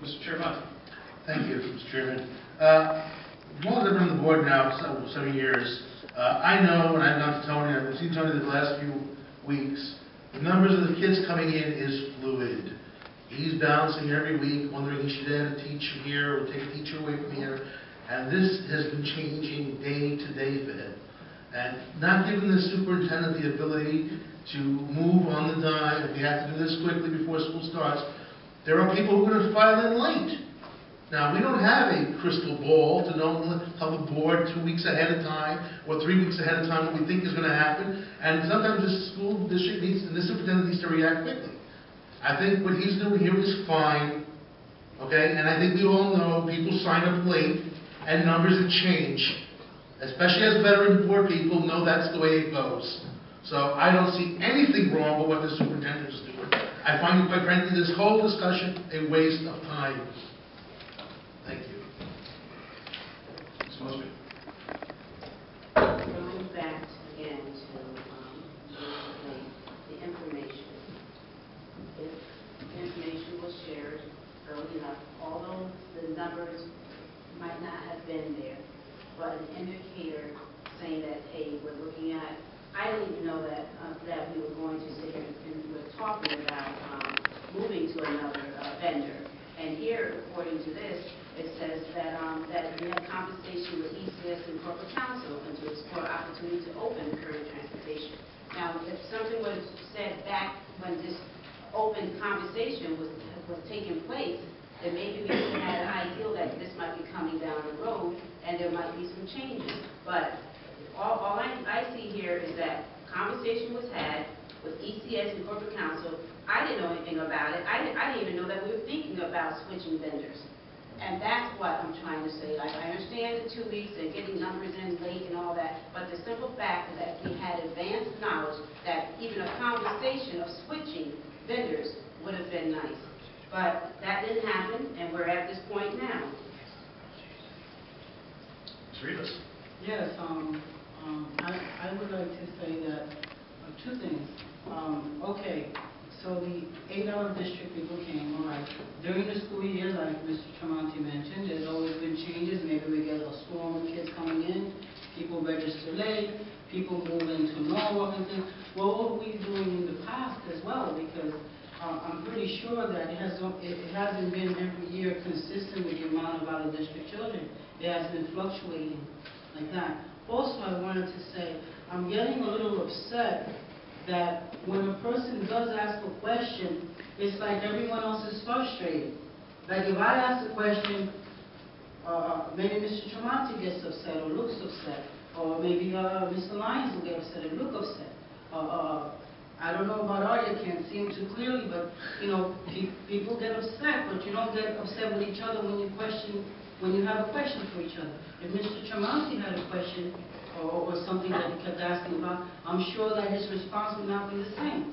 Mr. Chairman. Thank you, Mr. Chairman. As long as I've been on the board now, seven years, I know, and I've gone to Tony, I've seen Tony the last few weeks, the numbers of the kids coming in is fluid. He's balancing every week, wondering he should add a teacher here or take a teacher away from here, and this has been changing day to day for him. And not giving the superintendent the ability to move on the dime, if we have to do this quickly before school starts, there are people who are going to file in late. Now, we don't have a crystal ball to know, tell the board 2 weeks ahead of time or 3 weeks ahead of time what we think is going to happen. And sometimes the school district needs, and the superintendent needs to react quickly. I think what he's doing here is fine, okay? And I think we all know people sign up late and numbers that change, especially as veteran board people know that's the way it goes. So I don't see anything wrong with what the superintendent is doing. I find, quite frankly, this whole discussion a waste of time. Thank you. Ms. Mosby. Going back again to the information. If the information was shared early enough, although the numbers might not have been there, but an indicator saying that, hey, we're looking at, I didn't even know that that we were going to sit here and we're talking about moving to another vendor. And here, according to this, it says that that we have conversation with ECS and corporate counsel and to explore opportunity to open current transportation. Now, if something was said back when this open conversation was taking place, then maybe we could have had an idea that this might be coming down the road and there might be some changes. But all I see here is that conversation was had with ECS and corporate counsel. I didn't know anything about it. I didn't even know that we were thinking about switching vendors. And that's what I'm trying to say. Like, I understand the 2 weeks and getting numbers in late and all that, but the simple fact is that we had advanced knowledge that even a conversation of switching vendors would have been nice. But that didn't happen, and we're at this point now. Ms. Rivas. Yes, I would like to say that two things. Okay, so the 8-hour district people came, all right. During the school year, like Mr. Tremonti mentioned, there's always been changes. Maybe we get a storm of kids coming in, people register late, people move into Norwalk and things. Well, what were we doing in the past as well? Because I'm pretty sure that it hasn't been every year consistent with the amount of out-of-district children. It has been fluctuating like that. Also, I wanted to say, I'm getting a little upset that when a person does ask a question, it's like everyone else is frustrated. Like if I ask a question, maybe Mr. Tremonti gets upset or looks upset, or maybe Mr. Lyons will get upset and look upset. I don't know about Arya, can't see him too clearly, but you know, people get upset, but you don't get upset with each other when you have a question for each other. If Mr. Tremonti had a question or something that he kept asking about, I'm sure that his response would not be the same.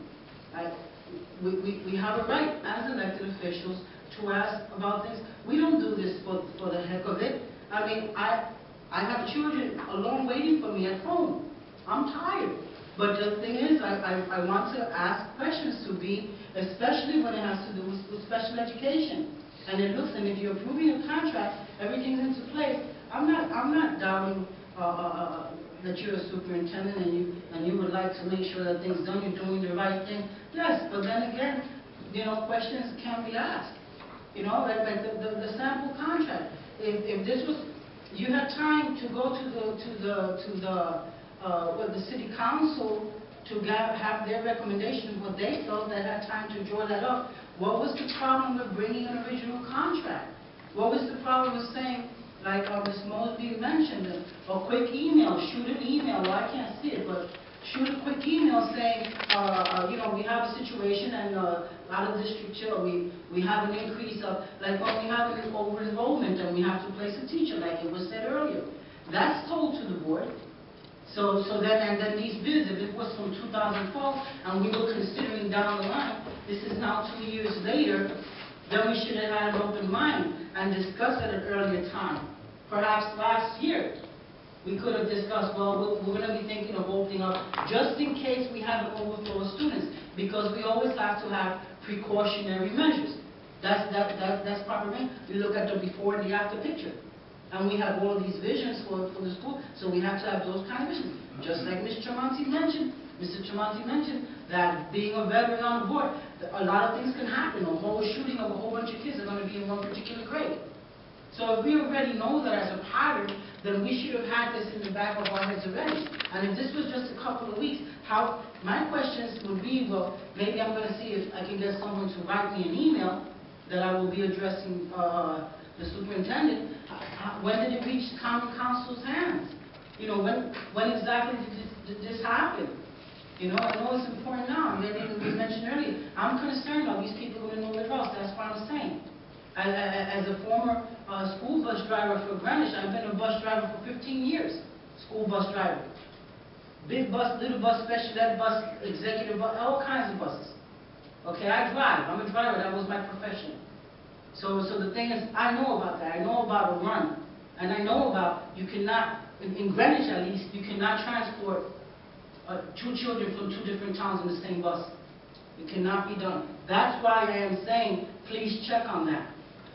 We have a right as elected officials to ask about things. We don't do this for the heck of it. I mean, I have children alone waiting for me at home. I'm tired. But the thing is, I want to ask questions to be, especially when it has to do with special education. And it looks, and if you're approving a contract, everything's into place. I'm not doubting that you're a superintendent and you would like to make sure that things done, you're doing the right thing. Yes, but then again, you know, questions can be asked. You know, like the sample contract. If this was, you had time to go to the city council to have their recommendation, what they felt, they had time to draw that up. What was the problem with bringing an original contract? What was the problem with saying, like Ms. Mosby mentioned, a quick email, shoot an email, well I can't see it, but shoot a quick email saying, you know, we have a situation and out of district children, we have an increase of, like when we have an over-enrollment and we have to place a teacher, like it was said earlier. That's told to the board. So then these bids, if it was from 2012 and we were considering down the line, this is now 2 years later, then we should have had an open mind and discussed at an earlier time. Perhaps last year, we could have discussed, well, we're going to be thinking of opening up just in case we have an overflow of students, because we always have to have precautionary measures. That's propaganda. We look at the before and the after picture. And we have all these visions for the school, so we have to have those kind of visions. Just like Mr. Tremonti mentioned that being a veteran on the board, a lot of things can happen. A whole shooting of a whole bunch of kids are going to be in one particular grade. So if we already know that as a pattern, then we should have had this in the back of our heads already. And if this was just a couple of weeks, my questions would be, well, maybe I'm going to see if I can get someone to write me an email that I will be addressing the superintendent. When did it reach Common Council's hands? You know, when exactly did this happen? You know, I know it's important now. And then it was mentioned earlier. I'm concerned about these people going to nowhere else. That's what I'm saying. As a former school bus driver for Greenwich, I've been a bus driver for 15 years. School bus driver. Big bus, little bus, special ed bus, executive bus, all kinds of buses. Okay, I drive. I'm a driver. That was my profession. So the thing is, I know about that. I know about a run. And I know about, you cannot, in Greenwich at least, you cannot transport two children from two different towns in the same bus. It cannot be done. That's why I am saying, please check on that.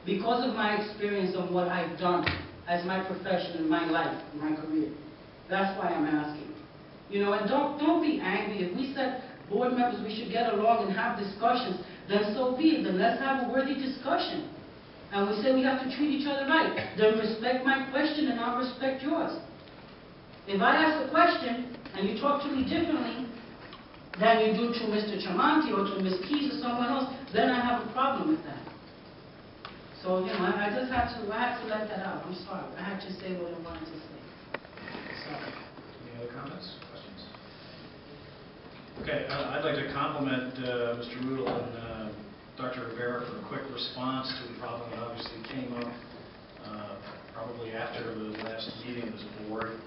Because of my experience of what I've done as my profession in my life, in my career. That's why I'm asking. You know, and don't be angry. If we said board members, we should get along and have discussions, then so be it. Then let's have a worthy discussion. And we say we have to treat each other right. Then respect my question and I'll respect yours. If I ask a question and you talk to me differently than you do to Mr. Tremonti or to Ms. Keys or someone else, then I have a problem with that. So, you know, I just had to let that out. I'm sorry. I had to say what I wanted to say. Sorry. Any other comments, questions? Okay, I'd like to compliment Mr. Rudel and Dr. Rivera for a quick response to a problem that obviously came up probably after the last meeting of this board.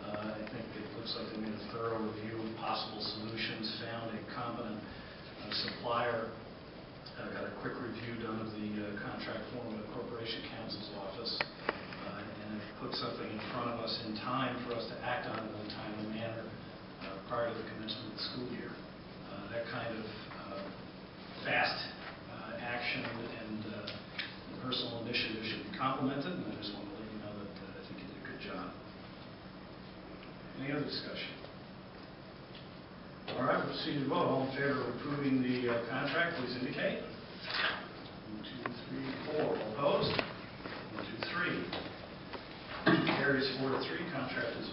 I think it looks like they made a thorough review of possible solutions, found a competent supplier, got a quick review done of the contract form with the Corporation Counsel's office, and have put something in front of us in time for us to act on it in a timely manner prior to the commencement of the school year. That kind of fast action and personal initiative should be complimented, and I just want to let you know that I think you did a good job. Any other discussion? All right, we'll proceed to vote. All in favor of approving the contract, please indicate. 1, 2, 3, 4. All opposed? 1, 2, 3. Carries 4-3. Contract is